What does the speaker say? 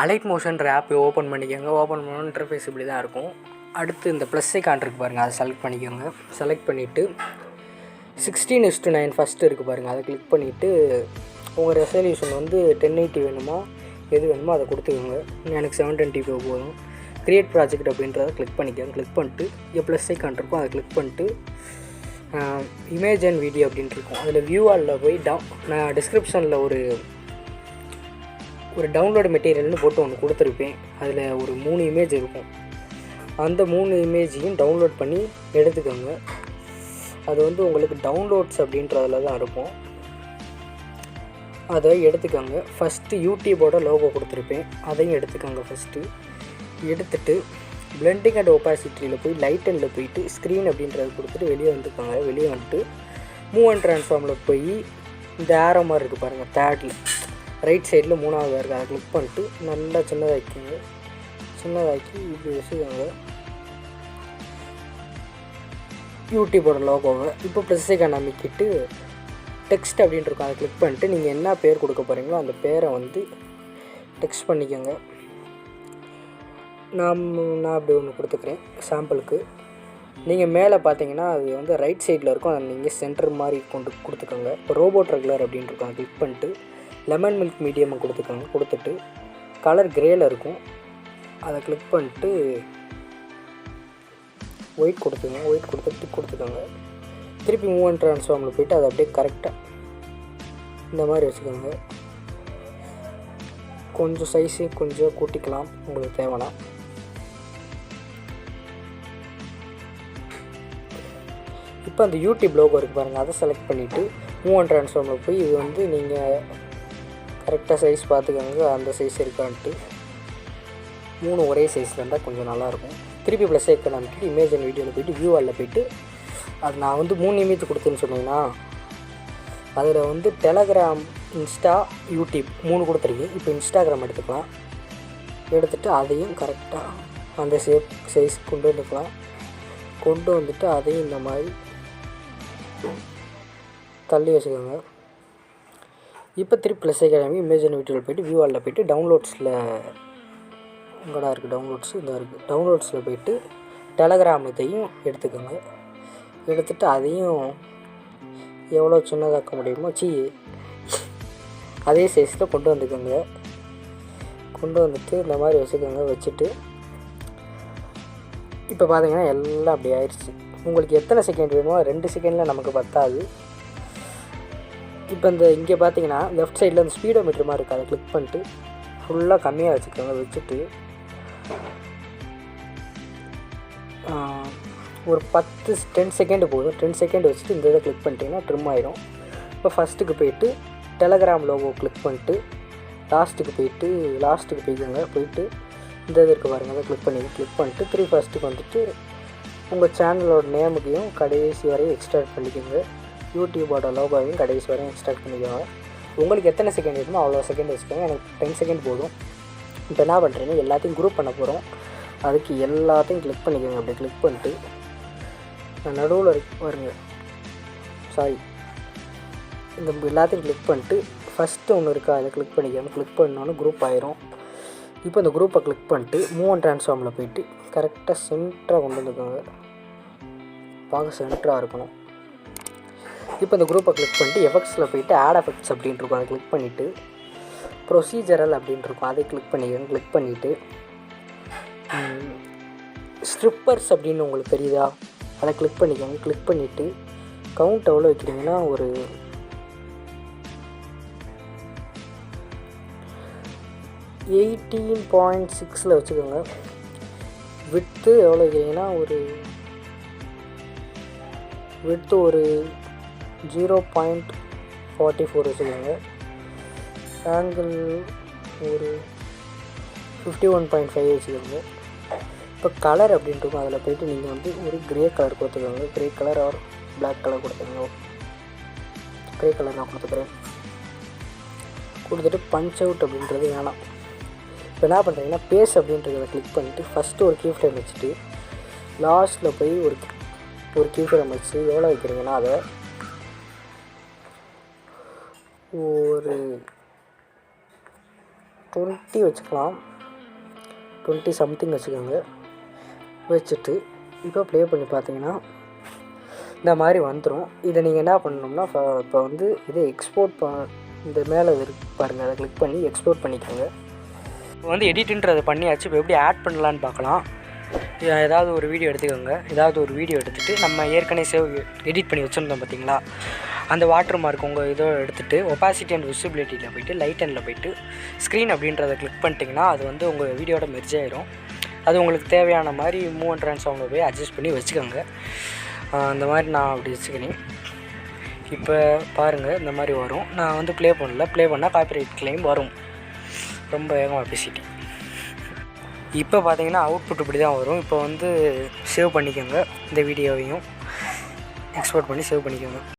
Alightmotion ஆப்பை open பண்ணிக்கோங்க. Open பண்ண இன்டர்ஃபேஸ் இப்படி தான் இருக்கும். அடுத்து இந்த ப்ளஸ் ஐகான் இருக்குது பாருங்கள், அதை செலக்ட் பண்ணிக்கோங்க. செலக்ட் பண்ணிவிட்டு 16:9 ஃபஸ்ட்டு இருக்குது பாருங்கள், அதை கிளிக் பண்ணிவிட்டு உங்கள் ரெசல்யூஷன் வந்து 1080 வேணுமா எது வேணுமோ அதை கொடுத்துக்கோங்க. எனக்கு 720 போதும். க்ரியேட் ப்ராஜெக்ட் அப்படின்றத கிளிக் பண்ணிக்கோங்க. கிளிக் பண்ணிட்டு இங்கே ப்ளஸ் ஐகான் இருக்கும், அதை கிளிக் பண்ணிட்டு இமேஜ் அண்ட் வீடியோ அப்படின்ட்டு இருக்கும். அதில் வியூ ஆலில் போய் நான் டிஸ்கிரிப்ஷனில் ஒரு டவுன்லோடு மெட்டீரியல்னு போட்டு ஒன்று கொடுத்துருப்பேன். அதில் ஒரு 3 இமேஜ் இருக்கும். அந்த 3 இமேஜையும் டவுன்லோட் பண்ணி எடுத்துக்கோங்க. அது வந்து உங்களுக்கு டவுன்லோட்ஸ் அப்படின்றதுல தான் இருக்கும். அதை எடுத்துக்கோங்க. ஃபஸ்ட்டு யூடியூபோட லோகோ கொடுத்துருப்பேன், அதையும் எடுத்துக்கோங்க. ஃபஸ்ட்டு எடுத்துகிட்டு பிளெண்டிங் அண்ட் ஒப்பாசிட்டியில் போய் லைட் அண்டில் போயிட்டு ஸ்க்ரீன் அப்படின்றது கொடுத்துட்டு வெளியே வந்துக்கோங்க. வெளியே வந்துட்டு மூவ் அண்ட் ட்ரான்ஸ்ஃபார்மில் போய் இந்த ஆரோ மாதிரி இருக்குது பாருங்கள், தேர்டில் ரைட் சைடில் 3வது இருக்குது, அதை கிளிக் பண்ணிட்டு நல்லா சின்னதாக்கிங்க. சின்னதாக்கி இப்படி வச்சுக்கோங்க யூடியூபோட லோகோவை. இப்போ ப்ளஸ் ஐகான் அமைக்கிட்டு டெக்ஸ்ட் அப்படின்ட்டு இருக்கும், அதை கிளிக் பண்ணிட்டு நீங்கள் என்ன பேர் கொடுக்க போகிறீங்களோ அந்த பேரை வந்து டெக்ஸ்ட் பண்ணிக்கோங்க. நான் அப்படி ஒன்று கொடுத்துக்கிறேன் சாம்பிளுக்கு. நீங்கள் மேலே பார்த்தீங்கன்னா அது வந்து ரைட் சைடில் இருக்கும், அதை நீங்கள் சென்டர் மாதிரி கொடுத்துக்கோங்க. இப்போ ரோபோட் ரெகுலர் அப்படின்ட்டு இருக்கும், அதை கிளிக் பண்ணிட்டு லெமன் மில்க் மீடியம் கொடுத்துக்கோங்க. கொடுத்துட்டு கலர் கிரேயில் இருக்கும், அதை கிளிக் பண்ணிட்டு ஒயிட் கொடுத்துங்க. ஒயிட் கொடுத்துட்டு கொடுத்துக்கோங்க. திருப்பி மூவ் அண்ட் ட்ரான்ஸ்ஃபார்மில் போய்ட்டு அதை அப்படியே கரெக்டாக இந்த மாதிரி வச்சுக்கோங்க. கொஞ்சம் சைஸு கொஞ்சம் கூட்டிக்கலாம் உங்களுக்கு தேவைன்னா. இப்போ அந்த யூடியூப் லோகோ இருக்குது பாருங்கள், அதை செலக்ட் பண்ணிவிட்டு மூவ் அண்ட் ட்ரான்ஸ்ஃபார்மில் போய் இது வந்து நீங்கள் கரெக்டாக சைஸ் பார்த்துக்கோங்க, அந்த சைஸ் இருக்கான்ட்டு. 3 ஒரே சைஸில் இருந்தால் கொஞ்சம் நல்லாயிருக்கும். திருப்பி ப்ளஸ் ஐக்கான் அமைக்கிட்டு இமேஜ் அண்ட் வீடியோவில் போய்ட்டு வியூ ஆலில் போய்ட்டு அது நான் வந்து 3 இமேஜ் கொடுத்தேன்னு சொன்னீங்கன்னா அதில் வந்து டெலகிராம், இன்ஸ்டா, யூடியூப் 3 கொடுத்துருக்கேன். இப்போ இன்ஸ்டாகிராம் எடுத்துக்கலாம். எடுத்துகிட்டு அதையும் கரெக்டாக அந்த சைஸ் கொண்டு வந்துக்கலாம். கொண்டு வந்துட்டு அதையும் இந்த மாதிரி தள்ளி வச்சுக்கோங்க. இப்போ திருப்பி ப்ளஸ் ஐக்கான் இமேஜ் அண்ட் வீடியோவில் போய்ட்டு வியூ ஆலில் போய்ட்டு டவுன்லோட்ஸில் இங்கடா இருக்குது டவுன்லோட்ஸு, இந்த இருக்குது டவுன்லோட்ஸில் போய்ட்டு டெலகிராம் இதையும் எடுத்துக்கோங்க. எடுத்துகிட்டு அதையும் எவ்வளோ சின்னதாக்க முடியுமோ அதே சைஸில் கொண்டு வந்துக்கோங்க. கொண்டு வந்துட்டு இந்த மாதிரி வச்சுக்கோங்க. வச்சுட்டு இப்போ பார்த்தீங்கன்னா எல்லாம் அப்படி ஆயிடுச்சு. உங்களுக்கு எத்தனை செகண்ட் வேணுமோ 2 செகண்டில் நமக்கு பத்தாது. இப்போ இந்த இங்கே பார்த்தீங்கன்னா லெஃப்ட் சைடில் அந்த ஸ்பீடோமீட்டர் மாதிரி இருக்குது, அதை கிளிக் பண்ணிட்டு ஃபுல்லாக கம்மியாக வச்சுக்கோங்க. வச்சுட்டு ஒரு 10 செகண்ட் போதும். 10 செகண்ட் வச்சுட்டு இந்த இதை கிளிக் பண்ணிட்டீங்கன்னா ட்ரிம் ஆயிடும். இப்போ ஃபஸ்ட்டுக்கு போய்ட்டு டெலகிராம் லோகோ கிளிக் பண்ணிட்டு லாஸ்ட்டுக்கு போய்க்கோங்க. போயிட்டு இந்த இது இருக்குது பாருங்கள், அதை கிளிக் பண்ணிட்டு ஃபஸ்ட்டுக்கு வந்துட்டு உங்கள் சேனலோட நேமுக்கையும் கடைசி வரையும் எக்ஸ்ட்ராக்ட் பண்ணிக்கோங்க. யூடியூபோட லோகோவையும் கடைசி வரையும் எக்ஸ்ட்ராக்ட் பண்ணிக்கோங்க. உங்களுக்கு எத்தனை செகண்ட் வேணுமோ அவ்வளோ செகண்ட் வச்சுக்கோங்க. எனக்கு 10 செகண்ட் போதும். இப்போ என்ன பண்ணுறீங்க, எல்லாத்தையும் குரூப் பண்ண போகிறோம். அதுக்கு எல்லாத்தையும் கிளிக் பண்ணிக்கோங்க. அப்படி கிளிக் பண்ணிட்டு நான் நடுவில் வருங்க, இந்த எல்லாத்தையும் கிளிக் பண்ணிட்டு ஃபஸ்ட்டு ஒன்று இருக்கா அதை கிளிக் பண்ணிக்கோங்க. கிளிக் பண்ணோன்னு குரூப் ஆயிரும். இப்போ இந்த குரூப்பை கிளிக் பண்ணிட்டு மூவ் அண்ட் ட்ரான்ஸ்ஃபார்மில் போய்ட்டு கரெக்டாக சென்டராக கொண்டு வந்துக்கோங்க. பார்க்க சென்டராக இருக்கணும். இப்போ இந்த குரூப்பை கிளிக் பண்ணிட்டு எஃபெக்ட்ஸில் போய்ட்டு ஆட் எஃபெக்ட்ஸ் அப்படின்ட்டு இருக்கும், அதை கிளிக் பண்ணிவிட்டு ப்ரொசீஜரல் அப்படின்ட்டு இருக்கும், அதை கிளிக் பண்ணிக்கோங்க. கிளிக் பண்ணிவிட்டு ஸ்ட்ரிப்பர்ஸ் அப்படின்னு உங்களுக்கு தெரியுதா, அதை கிளிக் பண்ணிக்கோங்க. கிளிக் பண்ணிவிட்டு கவுண்ட் எவ்வளோ வைக்கிறீங்கன்னா ஒரு 18.6 வச்சுக்கோங்க. விட்த்து எவ்வளோ வைக்கிறீங்கன்னா ஒரு 0.44 வச்சுக்கோங்க. ஆங்கிள் ஒரு 51.5 வச்சுக்கோங்க. இப்போ கலர் அப்படின்ட்டு இருக்கும், அதில் போய்ட்டு நீங்கள் வந்து ஒரு க்ரே கலர் கொடுத்துக்கோங்க. Grey colour or black colour கொடுத்துக்கோங்க. க்ரே கலர் நான் கொடுத்துக்கிறேன். கொடுத்துட்டு பஞ்ச் அவுட் அப்படின்றது வேணாம். இப்போ என்ன பண்ணுறீங்கன்னா பேஸ் அப்படின்றத கிளிக் பண்ணிவிட்டு ஃபஸ்ட்டு ஒரு கீ ஃப்ரேம் வச்சுட்டு லாஸ்ட்டில் போய் ஒரு கீ ஃப்ரேம் வச்சு எவ்வளோ வைக்கிறீங்கன்னா அதை ஒரு 20 வச்சுக்கலாம். 20 சம்திங் வச்சுக்கோங்க. வச்சுட்டு இப்போ ப்ளே பண்ணி பார்த்தீங்கன்னா இந்த மாதிரி வந்துடும். இதை நீங்கள் என்ன பண்ணணும்னா இப்போ வந்து இதை எக்ஸ்போர்ட் இந்த மேலே பாருங்கள், அதை கிளிக் பண்ணி எக்ஸ்போர்ட் பண்ணிக்கோங்க. இப்போ வந்து எடிட்டுன்றது பண்ணியாச்சு. இப்போ எப்படி ஆட் பண்ணலான்னு பார்க்கலாம். ஏதாவது ஒரு வீடியோ எடுத்துக்கோங்க. ஏதாவது ஒரு வீடியோ எடுத்துகிட்டு நம்ம ஏற்கனவே எடிட் பண்ணி வச்சுருந்தோம் பார்த்தீங்களா, அந்த வாட்டர் மார்க் உங்கள் இதோ எடுத்துகிட்டு ஒப்பாசிட்டி அண்ட் விசிபிலிட்டியில் போய்ட்டு லைட் அண்டில் போய்ட்டு ஸ்க்ரீன் அப்படின்றத கிளிக் பண்ணிட்டிங்கன்னா அது வந்து உங்கள் வீடியோட மெர்ஜ் ஆயிரும். அது உங்களுக்கு தேவையான மாதிரி மூவ் அண்ட் ட்ரான்ஸ்ஃபார்மில் போய் அட்ஜஸ்ட் பண்ணி வச்சுக்கோங்க. அந்த மாதிரி நான் அப்படி வச்சுக்கினேன். இப்போ பாருங்கள் இந்த மாதிரி வரும். நான் வந்து ப்ளே பண்ணால் காப்பிரைட் கிளைம் வரும். ரொம்ப வேகமாக பேசிட்டேன். இப்போ பார்த்தீங்கன்னா அவுட்புட் இப்படி தான் வரும். இப்போ வந்து சேவ் பண்ணிக்கோங்க. இந்த வீடியோவையும் எக்ஸ்போர்ட் பண்ணி சேவ் பண்ணிக்கோங்க.